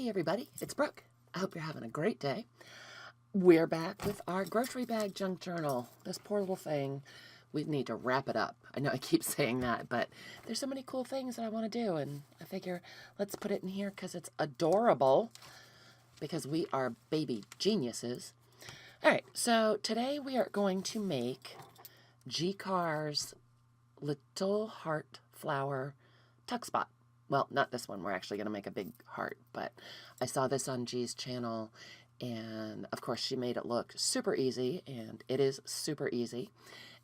everybody, it's Brooke. I hope you're having a great day. We're back with our grocery bag junk journal. This poor little thing, we need to wrap it up. I know I keep saying that, but there's so many cool things that I want to do, and I figure let's put it in here because it's adorable, because we are baby geniuses. All right, so today we are going to make Gi Kerr's little heart flower tuck spot. Well, not this one. We're actually going to make a big heart, but I saw this on Gi's channel, and of course she made it look super easy, and it is super easy,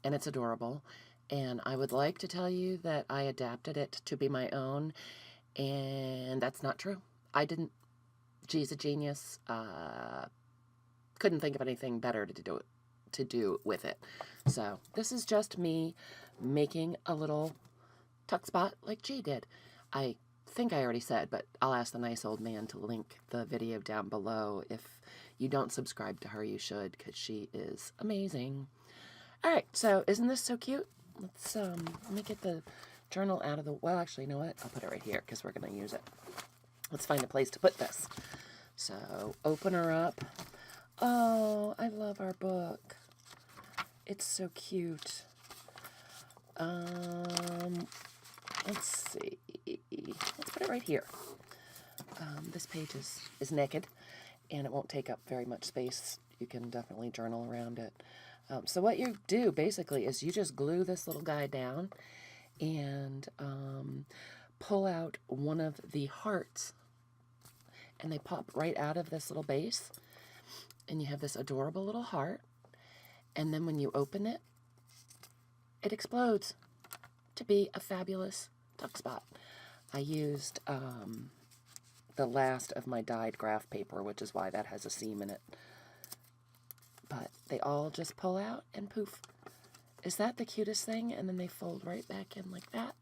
and it's adorable. And I would like to tell you that I adapted it to be my own, and that's not true. I didn't. Gi's a genius. Couldn't think of anything better to do with it. So this is just me making a little tuck spot like Gi did. I think I already said, but I'll ask the nice old man to link the video down below. If you don't subscribe to her, you should, because she is amazing. All right, so isn't this so cute? Let's let me get the journal out of the, well, actually, you know what? I'll put it right here because we're going to use it. Let's find a place to put this. So open her up. Oh, I love our book. It's so cute. Let's see. Let's put it right here. This page is naked, and it won't take up very much space. You can definitely journal around it. So what you do, basically, is you just glue this little guy down and pull out one of the hearts, and they pop right out of this little base, and you have this adorable little heart, and then when you open it, it explodes to be a fabulous tuck spot. I used the last of my dyed graph paper, which is why that has a seam in it. But they all just pull out and poof. Is that the cutest thing? And then they fold right back in like that.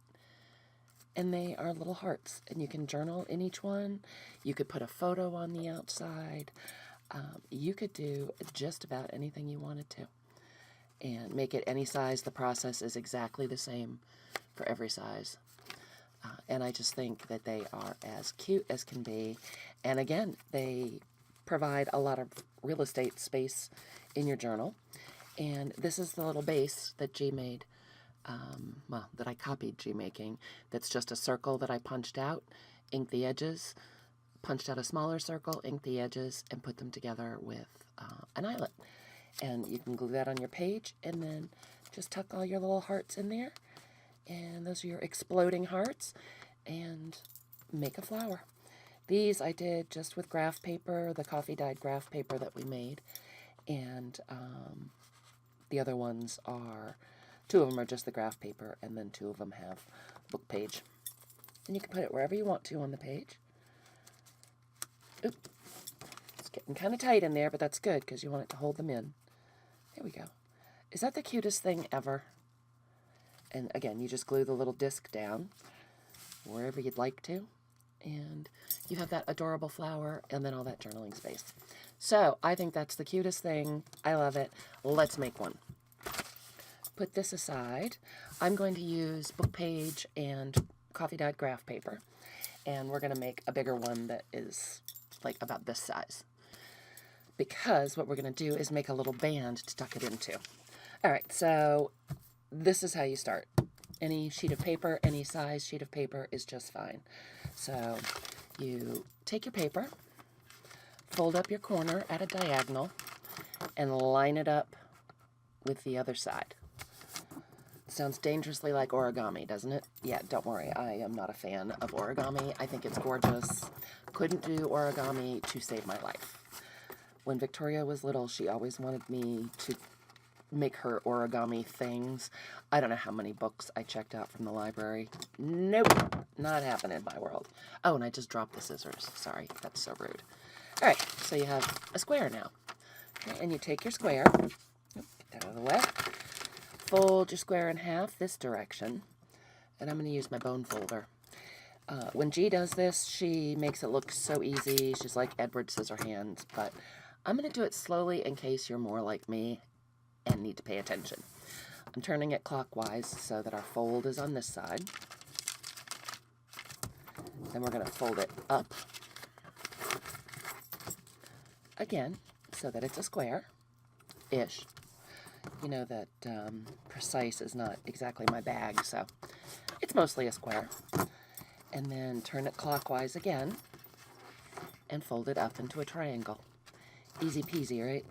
And they are little hearts. And you can journal in each one. You could put a photo on the outside. You could do just about anything you wanted to. And make it any size. The process is exactly the same for every size. And I just think that they are as cute as can be. And again, they provide a lot of real estate space in your journal. And this is the little base that Gi made, well, that I copied Gi making. That's just a circle that I punched out, inked the edges, punched out a smaller circle, inked the edges, and put them together with an eyelet. And you can glue that on your page, and then just tuck all your little hearts in there. And those are your exploding hearts, and make a flower. These I did just with graph paper, the coffee dyed graph paper that we made, and the other ones are, 2 of them are just the graph paper, and then 2 of them have book page. And you can put it wherever you want to on the page. Oop, it's getting kind of tight in there, but that's good because you want it to hold them in. There we go. Is that the cutest thing ever? And again, you just glue the little disc down wherever you'd like to. And you have that adorable flower and then all that journaling space. So I think that's the cutest thing. I love it. Let's make one. Put this aside. I'm going to use book page and coffee dyed graph paper. And we're going to make a bigger one that is like about this size. Because what we're going to do is make a little band to tuck it into. All right, so this is how you start. Any sheet of paper, any size sheet of paper is just fine. So you take your paper, fold up your corner at a diagonal, and line it up with the other side. Sounds dangerously like origami, doesn't it? Yeah, don't worry, I am not a fan of origami. I think it's gorgeous. Couldn't do origami to save my life. When Victoria was little, she always wanted me to make her origami things. I don't know how many books I checked out from the library. Nope, not happening in my world. Oh, and I just dropped the scissors. Sorry, that's so rude. All right, so you have a square now. Okay, and you take your square. Get that out of the way. Fold your square in half this direction. And I'm going to use my bone folder. When Gi does this, she makes it look so easy. She's like Edward Scissorhands. But I'm going to do it slowly in case you're more like me and need to pay attention. I'm turning it clockwise so that our fold is on this side. Then we're going to fold it up again so that it's a square-ish. You know that precise is not exactly my bag, so it's mostly a square. And then turn it clockwise again and fold it up into a triangle. Easy peasy, right?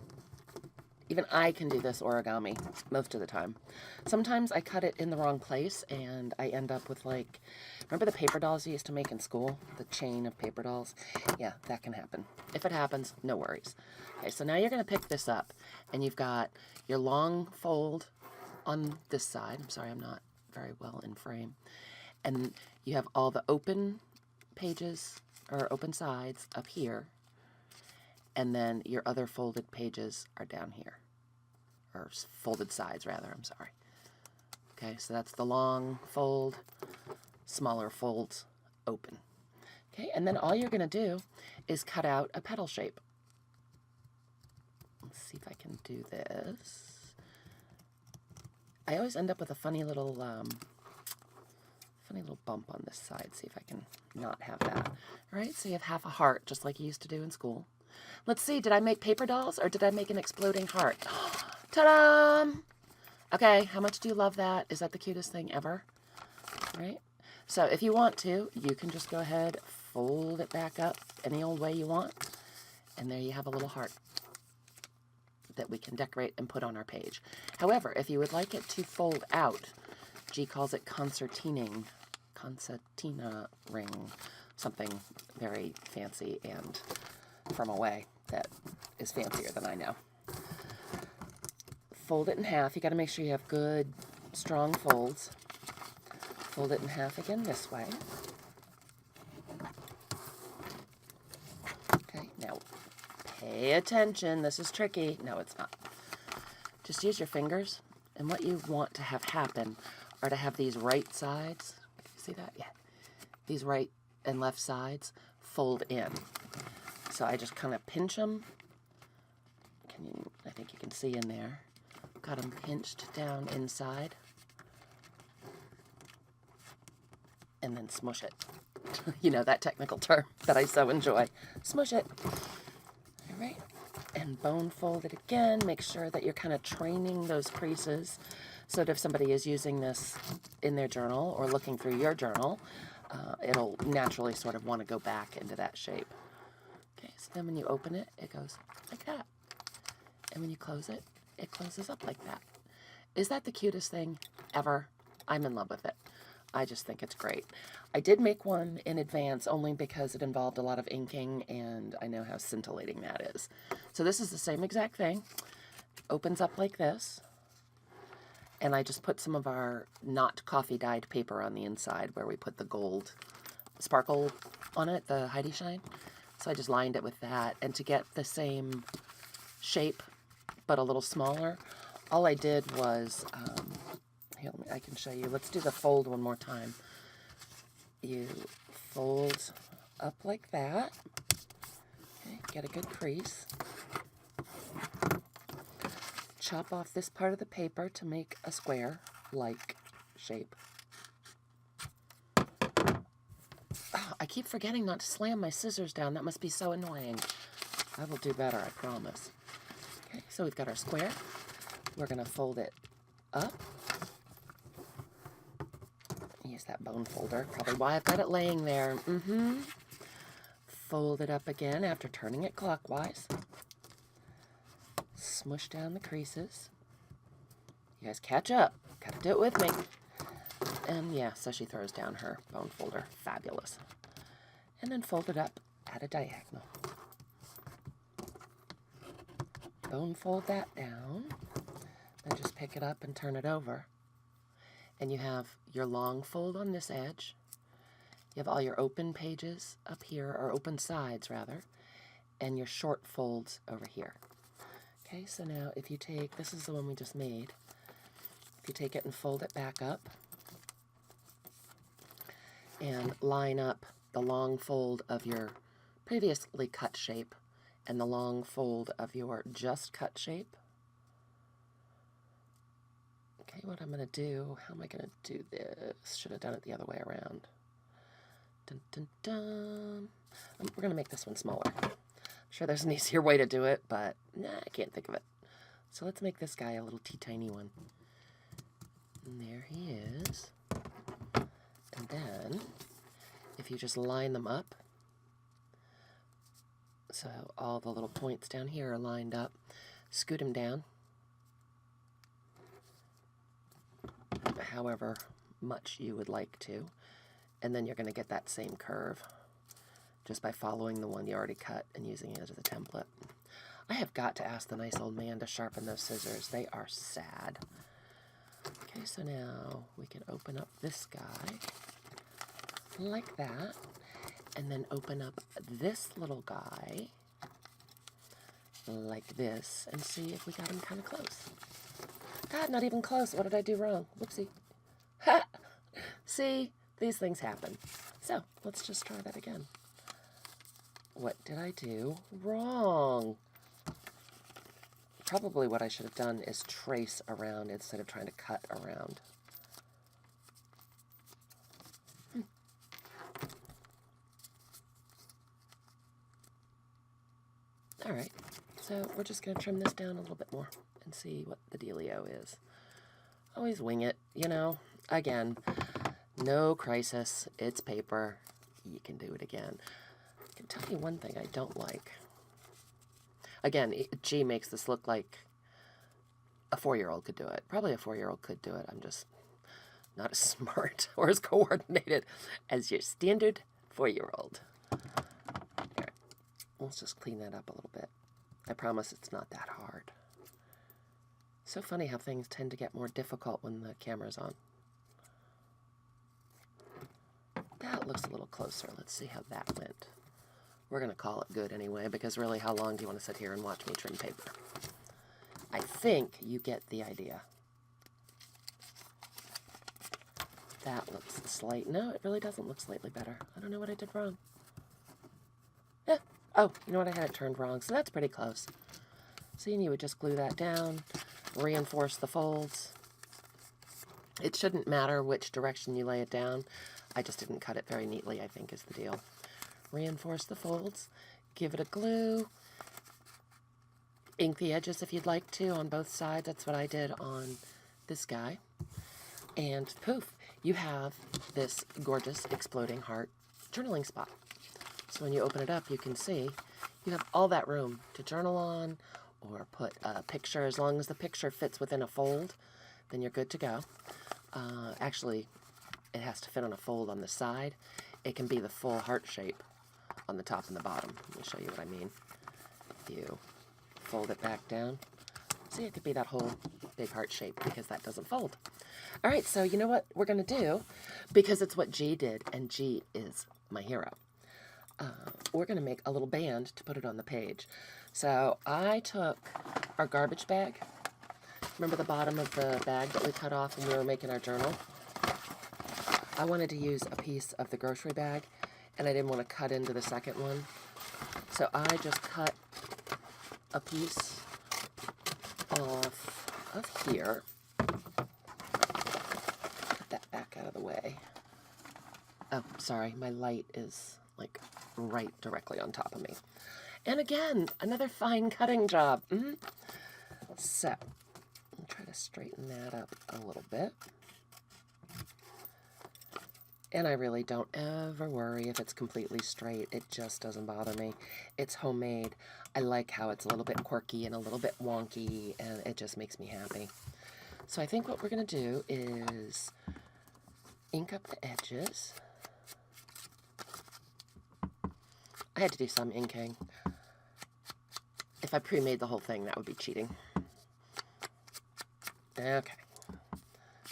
Even I can do this origami most of the time. Sometimes I cut it in the wrong place and I end up with, like, remember the paper dolls you used to make in school? The chain of paper dolls? Yeah, that can happen. If it happens, no worries. Okay, so now you're going to pick this up and you've got your long fold on this side. I'm sorry, I'm not very well in frame. And you have all the open pages or open sides up here. And then your other folded pages are down here. Or folded sides, rather, I'm sorry. Okay, so that's the long fold, smaller folds, open. Okay, and then all you're going to do is cut out a petal shape. Let's see if I can do this. I always end up with a funny little bump on this side. See if I can not have that. All right, so you have half a heart, just like you used to do in school. Let's see, did I make paper dolls or did I make an exploding heart? Ta-da! Okay, how much do you love that? Is that the cutest thing ever? Right? So if you want to, you can just go ahead, fold it back up any old way you want, and there you have a little heart that we can decorate and put on our page. However, if you would like it to fold out, G calls it concertina ring, something very fancy and from away that is fancier than I know. Fold it in half. You got to make sure you have good, strong folds. Fold it in half again this way. Okay, now pay attention. This is tricky. No, it's not. Just use your fingers, and what you want to have happen are to have these right sides. See that? Yeah. These right and left sides fold in. So I just kind of pinch them. I think you can see in there. Got them pinched down inside. And then smush it. You know, that technical term that I so enjoy. Smush it. All right. And bone fold it again. Make sure that you're kind of training those creases so that if somebody is using this in their journal or looking through your journal, it'll naturally sort of want to go back into that shape. Okay, so then when you open it, it goes like that. And when you close it, it closes up like that. Is that the cutest thing ever? I'm in love with it. I just think it's great. I did make one in advance only because it involved a lot of inking, and I know how scintillating that is. So this is the same exact thing. Opens up like this. And I just put some of our not coffee dyed paper on the inside where we put the gold sparkle on it, the Heidi Shine. So I just lined it with that. And to get the same shape, but a little smaller, all I did was, here, I can show you. Let's do the fold one more time. You fold up like that. Okay, get a good crease. Chop off this part of the paper to make a square-like shape. Oh, I keep forgetting not to slam my scissors down. That must be so annoying. I will do better, I promise. Okay, so we've got our square. We're going to fold it up. Use that bone folder, probably why I've got it laying there. Fold it up again after turning it clockwise. Smush down the creases. You guys catch up. Gotta do it with me. And yeah, so she throws down her bone folder. Fabulous. And then fold it up at a diagonal. Bone fold that down. Then just pick it up and turn it over. And you have your long fold on this edge. You have all your open pages up here, or open sides rather, and your short folds over here. Okay, so now if you take, this is the one we just made, if you take it and fold it back up and line up the long fold of your previously cut shape and the long fold of your just cut shape. Okay, what I'm going to do, how am I going to do this? Should have done it the other way around. Dun, dun, dun. We're going to make this one smaller. Sure, there's an easier way to do it, but nah, I can't think of it. So let's make this guy a little teeny one. And there he is. And then, if you just line them up, so all the little points down here are lined up, scoot them down, however much you would like to, and then you're going to get that same curve just by following the one you already cut and using it as a template. I have got to ask the nice old man to sharpen those scissors. They are sad. Okay, so now we can open up this guy like that, and then open up this little guy like this, and see if we got him kind of close. God, not even close. What did I do wrong? Whoopsie. Ha! See, these things happen. So let's just try that again. What did I do wrong? Probably what I should have done is trace around instead of trying to cut around. All right, so we're just going to trim this down a little bit more and see what the dealio is. Always wing it, you know. Again, no crisis. It's paper. You can do it again. I can tell you one thing I don't like. Again, G makes this look like a 4-year-old could do it. Probably a 4-year-old could do it. I'm just not as smart or as coordinated as your standard 4-year-old. All right, let's just clean that up a little bit. I promise it's not that hard. So funny how things tend to get more difficult when the camera's on. That looks a little closer. Let's see how that went. We're going to call it good anyway, because really, how long do you want to sit here and watch me trim paper? I think you get the idea. That looks slight. No, it really doesn't look slightly better. I don't know what I did wrong. Eh. Oh, you know what? I had it turned wrong, so that's pretty close. See, and you would just glue that down, reinforce the folds. It shouldn't matter which direction you lay it down. I just didn't cut it very neatly, I think, is the deal. Reinforce the folds, give it a glue, ink the edges if you'd like to on both sides. That's what I did on this guy. And poof, you have this gorgeous exploding heart journaling spot. So when you open it up, you can see you have all that room to journal on or put a picture. As long as the picture fits within a fold, then you're good to go. Actually, it has to fit on a fold on the side. It can be the full heart shape on the top and the bottom. Let me show you what I mean. If you fold it back down, see, it could be that whole big heart shape because that doesn't fold. All right, so you know what we're going to do, because it's what G did, and G is my hero. We're going to make a little band to put it on the page. So I took our garbage bag. Remember the bottom of the bag that we cut off when we were making our journal? I wanted to use a piece of the grocery bag, and I didn't want to cut into the second one. So I just cut a piece off of here. Put that back out of the way. Oh, sorry, my light is like right directly on top of me. And again, another fine cutting job. So, I'll try to straighten that up a little bit. And I really don't ever worry if it's completely straight. It just doesn't bother me. It's homemade. I like how it's a little bit quirky and a little bit wonky, and it just makes me happy. So I think what we're going to do is ink up the edges. I had to do some inking. If I pre-made the whole thing, that would be cheating. Okay.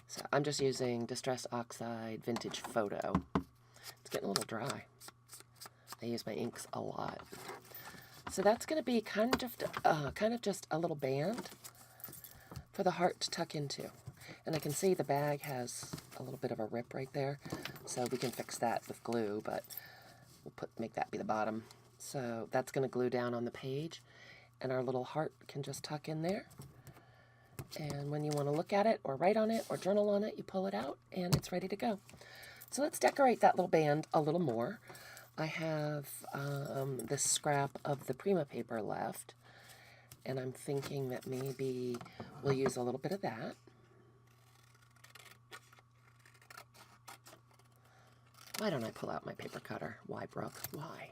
So I'm just using Distress Oxide Vintage Photo. It's getting a little dry. I use my inks a lot. So that's going to be kind of just a little band for the heart to tuck into. And I can see the bag has a little bit of a rip right there, so we can fix that with glue, but we'll make that be the bottom. So that's going to glue down on the page, and our little heart can just tuck in there. And when you want to look at it or write on it or journal on it, you pull it out and it's ready to go. So let's decorate that little band a little more. I have this scrap of the Prima paper left, and I'm thinking that maybe we'll use a little bit of that. Why don't I pull out my paper cutter? Why, Brooke? Why?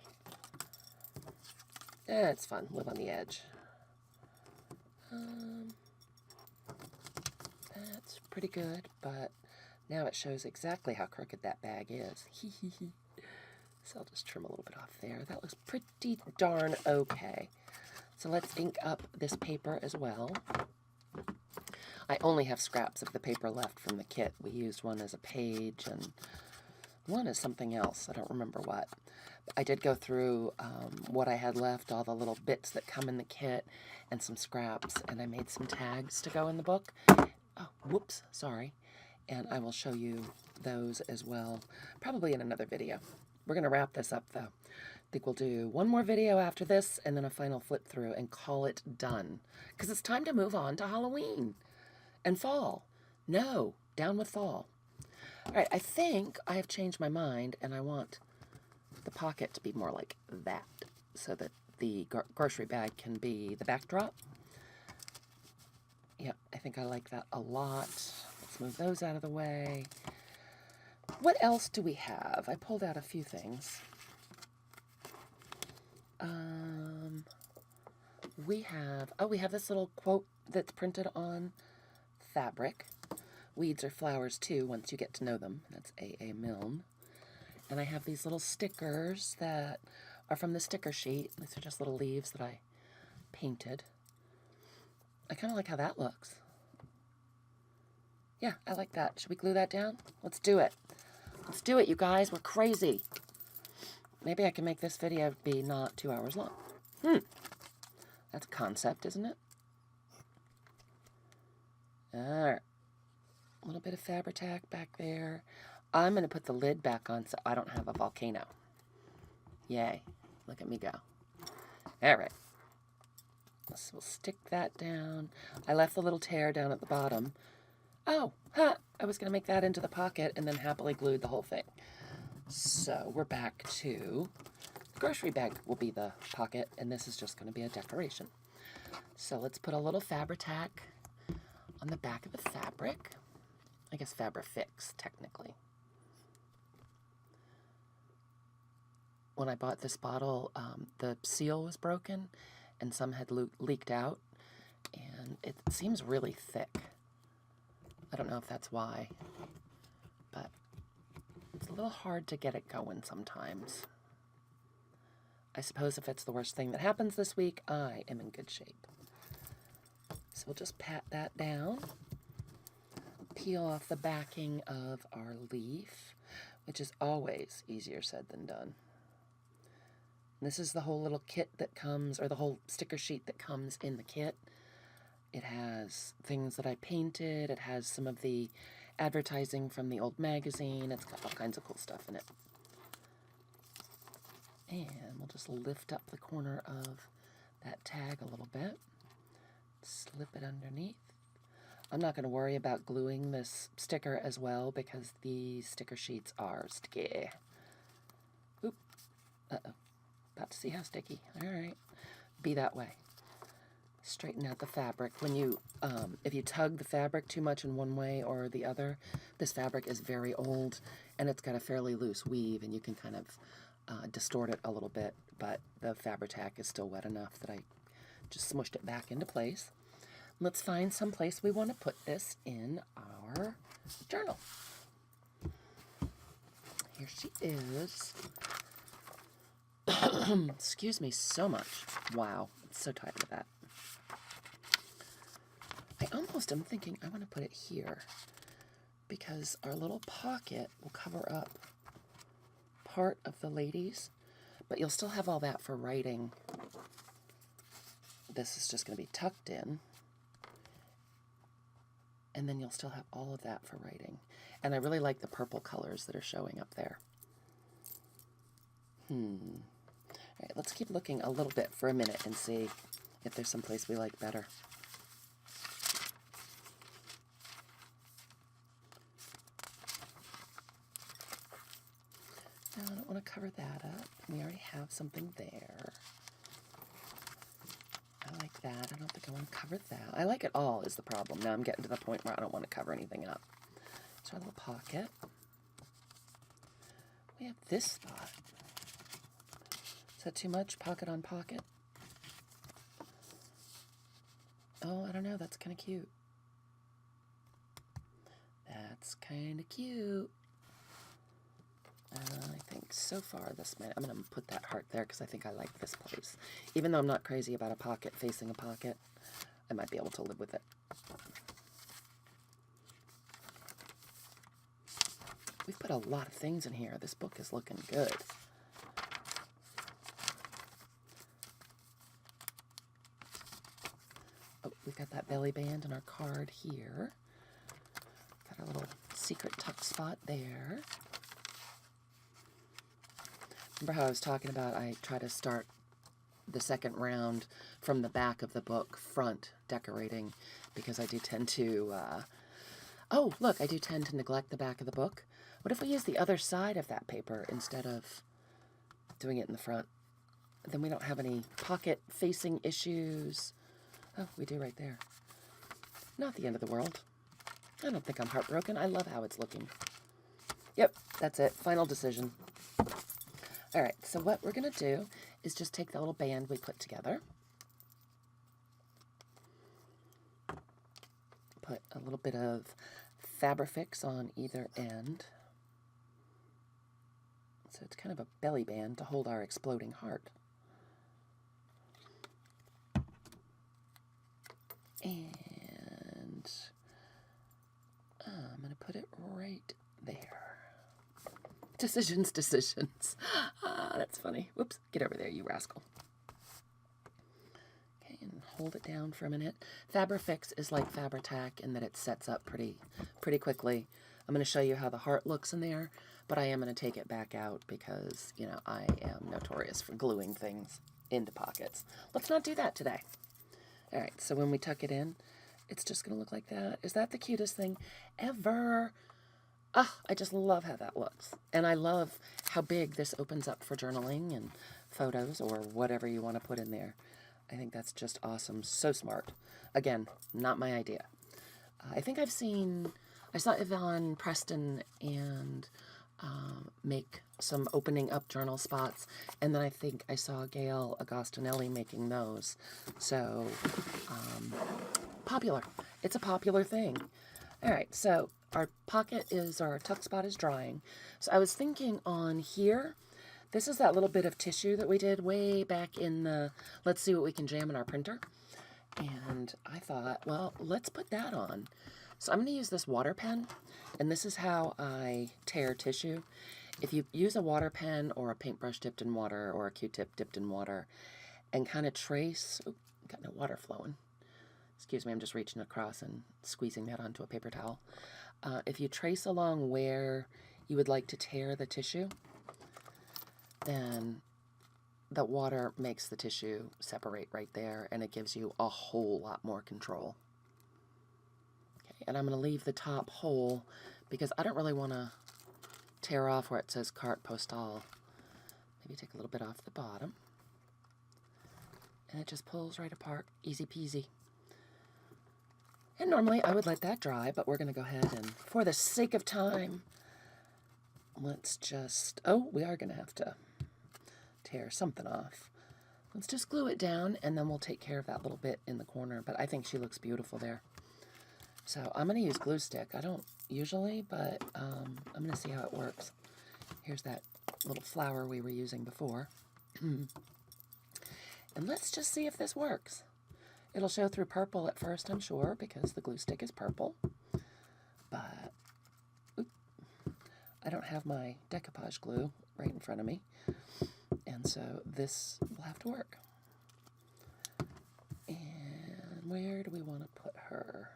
It's fun. Live on the edge. That's pretty good, but now it shows exactly how crooked that bag is. So I'll just trim a little bit off there. That looks pretty darn okay. So let's ink up this paper as well. I only have scraps of the paper left from the kit. We used one as a page and one is something else. I don't remember what. I did go through what I had left, all the little bits that come in the kit, and some scraps, and I made some tags to go in the book. Oh, whoops, sorry. And I will show you those as well, probably in another video. We're going to wrap this up, though. I think we'll do one more video after this, and then a final flip through, and call it done. Because it's time to move on to Halloween and fall. No, down with fall. All right, I think I have changed my mind, and I want the pocket to be more like that, so that the grocery bag can be the backdrop. Yep, I think I like that a lot. Let's move those out of the way. What else do we have? I pulled out a few things. We have this little quote that's printed on fabric. Weeds are flowers too, once you get to know them. That's A.A. Milne. And I have these little stickers that are from the sticker sheet. These are just little leaves that I painted. I kind of like how that looks. Yeah, I like that. Should we glue that down? Let's do it. Let's do it, you guys. We're crazy. Maybe I can make this video be not 2 hours long. That's a concept, isn't it? All right. A little bit of Fabri-Tac back there. I'm going to put the lid back on so I don't have a volcano. Yay. Look at me go. All right. So we'll stick that down. I left the little tear down at the bottom. Oh, I was going to make that into the pocket and then happily glued the whole thing. So we're back to the grocery bag will be the pocket, and this is just going to be a decoration. So let's put a little Fabri-Tac on the back of the fabric. I guess Fabri-Fix, technically. When I bought this bottle, the seal was broken, and some had leaked out, and it seems really thick. I don't know if that's why, but it's a little hard to get it going sometimes. I suppose if it's the worst thing that happens this week, I am in good shape. So we'll just pat that down, peel off the backing of our leaf, which is always easier said than done. This is the whole little kit that comes, or the whole sticker sheet that comes in the kit. It has things that I painted. It has some of the advertising from the old magazine. It's got all kinds of cool stuff in it. And we'll just lift up the corner of that tag a little bit. Slip it underneath. I'm not going to worry about gluing this sticker as well because these sticker sheets are sticky. Oop. Uh-oh. About to see how sticky. All right. Be that way. Straighten out the fabric. When you, if you tug the fabric too much in one way or the other, this fabric is very old and it's got a fairly loose weave and you can kind of distort it a little bit, but the Fabri-Tac is still wet enough that I just smushed it back into place. Let's find some place we want to put this in our journal. Here she is. Excuse me so much. Wow, I'm so tired of that. I almost am thinking I want to put it here because our little pocket will cover up part of the ladies, but you'll still have all that for writing. This is just going to be tucked in, and then you'll still have all of that for writing. And I really like the purple colors that are showing up there. All right, let's keep looking a little bit for a minute and see if there's some place we like better. No, I don't want want to cover that up. We already have something there. I like that. I don't think I want to cover that. I like it all is the problem. Now I'm getting to the point where I don't want to cover anything up. So our little pocket. We have this spot. Is that too much? Pocket on pocket? Oh, I don't know. That's kind of cute. That's kind of cute. I think so far this might, I'm going to put that heart there because I think I like this place. Even though I'm not crazy about a pocket facing a pocket, I might be able to live with it. We've put a lot of things in here. This book is looking good. Oh, we've got that belly band and our card here. Got our little secret tuck spot there. Remember how I was talking about I try to start the second round from the back of the book, front decorating, because I do tend to, oh, look, I do tend to neglect the back of the book. What if we use the other side of that paper instead of doing it in the front? Then we don't have any pocket facing issues. Oh, we do right there. Not the end of the world. I don't think I'm heartbroken. I love how it's looking. Yep, that's it. Final decision. All right, so what we're going to do is just take the little band we put together. Put a little bit of Fabrifix on either end. So it's kind of a belly band to hold our exploding heart. And I'm going to put it right there. Decisions, decisions. That's funny. Whoops, get over there, you rascal. Okay, and hold it down for a minute. Fabrifix is like Fabri-Tac in that it sets up pretty quickly. I'm going to show you how the heart looks in there, but I am going to take it back out because, you know, I am notorious for gluing things into pockets. Let's not do that today. All right, so when we tuck it in, it's just going to look like that. Is that the cutest thing ever? Ah, I just love how that looks. And I love how big this opens up for journaling and photos or whatever you want to put in there. I think that's just awesome. So smart. Again, not my idea. I think I saw Yvonne Preston and make some opening up journal spots. And then I think I saw Gail Agostinelli making those. So, popular. It's a popular thing. All right, so our tuck spot is drying. So I was thinking on here, this is that little bit of tissue that we did way back in the, let's see what we can jam in our printer. And I thought, well, let's put that on. So I'm going to use this water pen, and this is how I tear tissue. If you use a water pen or a paintbrush dipped in water or a Q-tip dipped in water and kind of trace, oh, got no water flowing. Excuse me, I'm just reaching across and squeezing that onto a paper towel. If you trace along where you would like to tear the tissue, then the water makes the tissue separate right there, and it gives you a whole lot more control. Okay, and I'm going to leave the top whole because I don't really want to tear off where it says carte postale. Maybe take a little bit off the bottom. And it just pulls right apart, easy peasy. And normally I would let that dry, but we're going to go ahead and, for the sake of time, let's just, oh, we are going to have to tear something off. Let's just glue it down, and then we'll take care of that little bit in the corner, but I think she looks beautiful there. So I'm going to use glue stick. I don't usually, but I'm going to see how it works. Here's that little flower we were using before. And let's just see if this works. It'll show through purple at first, I'm sure, because the glue stick is purple. But I don't have my decoupage glue right in front of me. And so this will have to work. And where do we want to put her?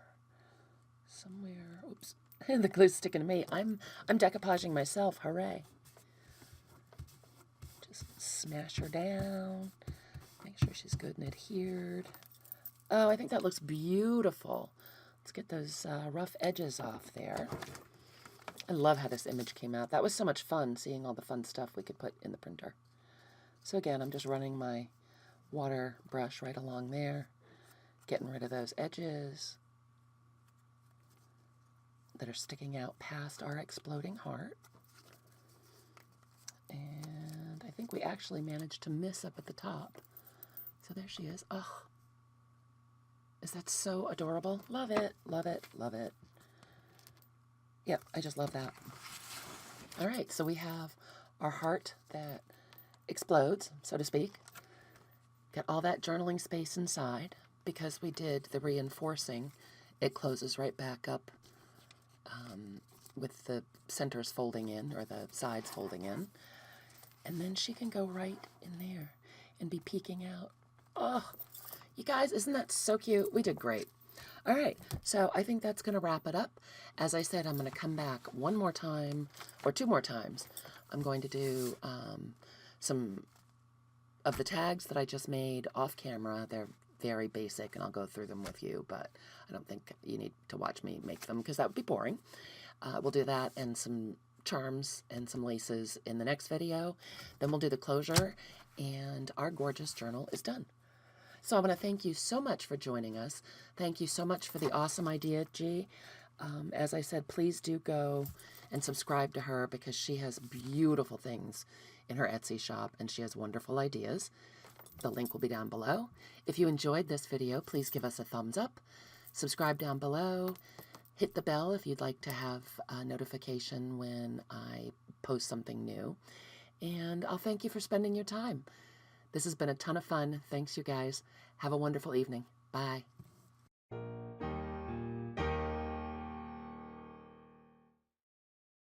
Somewhere, oops. The glue's sticking to me. I'm decoupaging myself, hooray. Just smash her down. Make sure she's good and adhered. Oh, I think that looks beautiful. Let's get those rough edges off there. I love how this image came out. That was so much fun, seeing all the fun stuff we could put in the printer. So again, I'm just running my water brush right along there, getting rid of those edges that are sticking out past our exploding heart. And I think we actually managed to miss up at the top. So there she is. Oh, is that so adorable? Love it, love it, love it. Yep, I just love that. All right, so we have our heart that explodes, so to speak. Got all that journaling space inside. Because we did the reinforcing, it closes right back up with the centers folding in, or the sides folding in. And then she can go right in there and be peeking out. Oh, you guys, isn't that so cute? We did great. All right, so I think that's going to wrap it up. As I said, I'm going to come back one more time, or two more times. I'm going to do some of the tags that I just made off camera. They're very basic, and I'll go through them with you, but I don't think you need to watch me make them because that would be boring. We'll do that and some charms and some laces in the next video. Then we'll do the closure, and our gorgeous journal is done. So I want to thank you so much for joining us. Thank you so much for the awesome idea, Gi. As I said, please do go and subscribe to her because she has beautiful things in her Etsy shop, and she has wonderful ideas. The link will be down below. If you enjoyed this video, please give us a thumbs up. Subscribe down below. Hit the bell if you'd like to have a notification when I post something new. And I'll thank you for spending your time. This has been a ton of fun. Thanks, you guys. Have a wonderful evening. Bye.